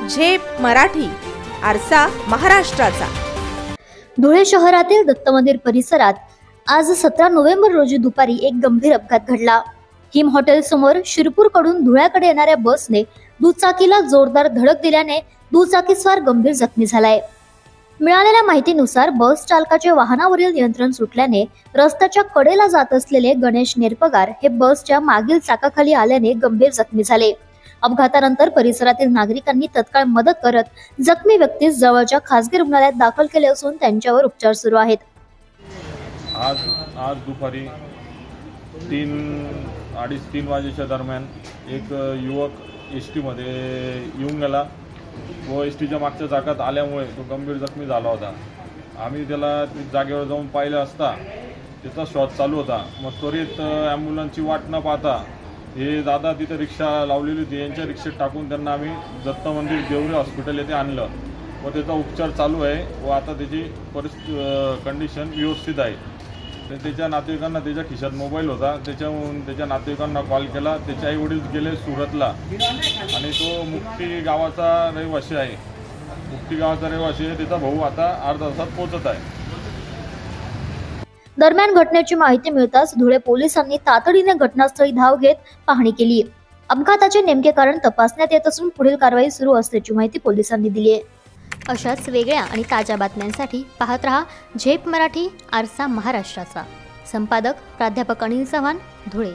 झेप मराठी, आरसा महाराष्ट्राचा। धुळे शहरातील दत्त मंदिर परिसरात आज 17 नोव्हेंबर रोजी दुपारी एक गंभीर अपघात घडला। हिम हॉटेल समोर शिरपूर कडून धुळ्याकडे येणाऱ्या बसने दुचाकीला जोरदार धडक दिल्याने दुचाकीस्वार गंभीर जखमी झालाय। मिळालेल्या माहितीनुसार बस चालकाचे वाहनावरील नियंत्रण सुटल्याने रस्त्याच्या कडेला जात असलेले गणेश नेरपगार हे बसच्या मागील चाकाखाली आल्याने गंभीर जखमी झाले। अपघातानंतर परिसरातील नागरिकांनी तत्काळ मदत करत जखमी व्यक्तीस जवळच्या खासगी रुग्णालयात दाखल केले असून त्यांच्यावर उपचार सुरू आहेत। आज दुपारी 3:30 वाजेच्या दरम्यान एक युवक एसटी मध्ये येऊन गेला व एसटीच्या मागच्या चाकात आल्यामुळे तो गंभीर जखमी झाला होता। आम्ही त्याला जागेवर जाऊन पाहिलं असता त्याचा शोध चालू होता। मग त्वरित ॲम्ब्युलन्सची वाट न पाहता हे दादा तिथे रिक्षा लावलेली होती, यांच्या रिक्षेत टाकून त्यांना आम्ही दत्त मंदिर देवरे हॉस्पिटल येथे आणलं व त्याचा उपचार चालू आहे व आता त्याची कंडिशन व्यवस्थित आहे। त्याच्या नातेवाईकांना त्याच्या खिशात मोबाईल होता, त्याच्याहून त्याच्या नातेवाईकांना कॉल केला। त्याचे आई वडील गेले सुरतला आणि तो मुक्ती गावाचा रहिवासी आहे। त्याचा भाऊ आता अर्ध्या तासात पोहोचत आहे। दरम्यान घटनेची माहिती मिळताच धुळे पोलिसांनी तातडीने घटनास्थळी धाव घेत पाहणी केली। अपघाताचे नेमके कारण तपासण्यात येत असून पुढील कारवाई सुरू असल्याची माहिती पोलिसांनी दिली आहे। अशाच वेगळ्या आणि ताज्या बातम्यांसाठी पाहत रहा झेप मराठी, आरसा महाराष्ट्राचा। संपादक प्राध्यापक अनिल चव्हाण, धुळे।